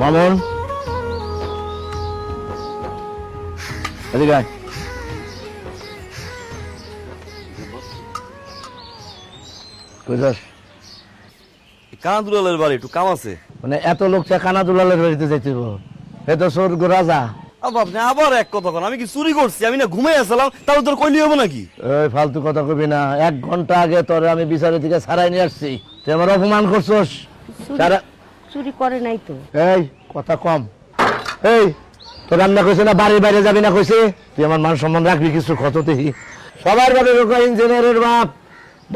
মামুন এদিকে আয়। কই যাস? কানা দুলালের বাড়ি একটু কাম আছে। মানে এত লোক কানা দুলালের বাড়িতে যাইতে এ তো স্বর্গ রাজা। আপনি আবার এক কথা কন, আমি কি চুরি করছি? আমি না ঘুমাই আসলাম, তাহলে তোর কইলি হবো নাকি? এই ফালতু কথা কবি না। 1 ঘন্টা আগে তোরে আমি বিচারের দিকে ছাড়াই নিয়ে আসছি, তুই আমার অপমান করছস। চুরি করে নাই তো। এই কথা কম। এই তোর রান্না কইছে না বাড়ির বাইরে যাবি না কইছে? তুই আমার মান সম্মান রাখবি কিছু কত দেখি। সবার বাড়ি ইঞ্জিনিয়ারের বাপ,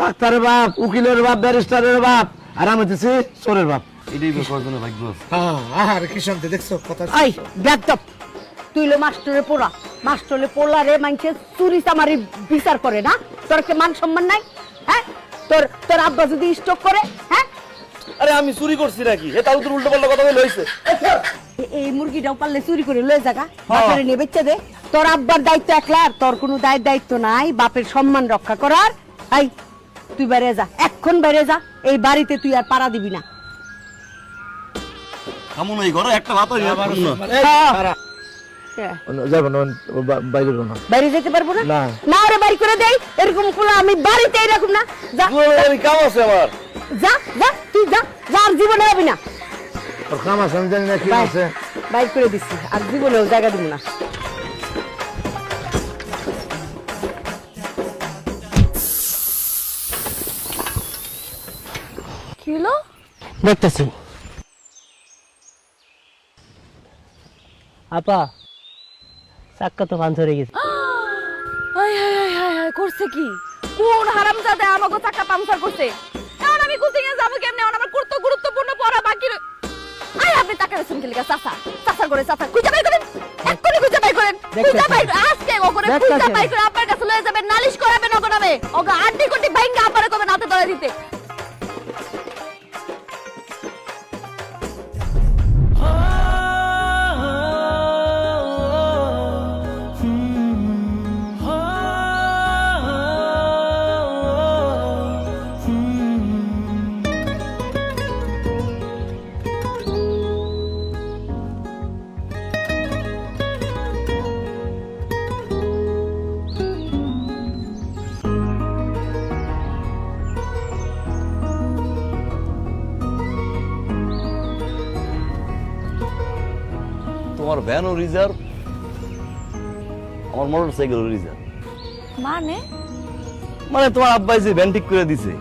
ডাক্তারের বাপ, উকিলের বাপ, ব্যারিস্টারের বাপ, আর আমি দিছি চোরের বাপ। এটাই কয়েকজনের ভাগ্য আছে। আর কি শান্তি দেখছো কথা। আই বেদব, তুই লো মাস্টারে পোড়া, মাস্টারে পোড়া রে মানছে চুরি চামারি বিচার করে না? তোর কি মান সম্মান নাই? হ্যাঁ, তোর তোর আব্বা যদি স্টক করে, হ্যাঁ? আরে আমি চুরি করছি নাকি? এ তাও তোর উল্টো পাল্টা কথা বলে হইছে। এই মুরগিটাও পারলে চুরি করে লয়ে জায়গা বাপের নিয়ে বেচে দে। তোর আব্বার দায়িত্ব একলা, আর তোর কোনো দায়িত্ব নাই বাপের সম্মান রক্ষা করার। আই তুই বাইরে যা, এখন বাইরে যা, এই বাড়িতে তুই আর পাড়া দিবি না। কেমন এই ঘরে একটা ভাত হইছে যাবো না, বাইরে যাবো না। বাইরে যেতে পারবো না? না। না ওরে বাড়ি করে দেই, এরকম পোলা আমি বাড়িতে এরকম না। যা আমি কাম আছে আমার। যা যা, তুই যা, যা, আর জীবনে হবে না। তোর কাম আছে আমি জানি না কি আছে। বাইর করে দিচ্ছি, আর জীবনেও জায়গা দিব না। কি হলো? দেখতেছি আপা চাক্কা তো পাঞ্চার হয়ে গেছে। হায় হায় হায় হায় হায়, করছে কি? কোন হারামজাদা আমাকে চাকা পাংচার করছে? এখন আমি কোচিং এ যাবো কেমনে? এখন আমার গুরুত্বপূর্ণ পড়া বাকি আয়, আপনি টাকা রেছেন কি লিগা? চাচা চাচা করে চাচা খুঁজে বাই করেন, এক্ষুনি খুঁজে বাই করেন, খুঁজে বাই আজকে ওরে খুঁজে বাই করে আপনার কাছে লয়ে যাবেন, নালিশ করাবেন ওকে নামে, ওকে আড্ডি কোটি ভাঙ্গা আপনারে কবে নাতে ধরে দিতে। তোমার ভ্যানও রিজার্ভ, আমার মোটরসাইকেলও রিজার্ভ। মানে মানে তোমার আব্বাই যে ভ্যান ঠিক করে দিছে,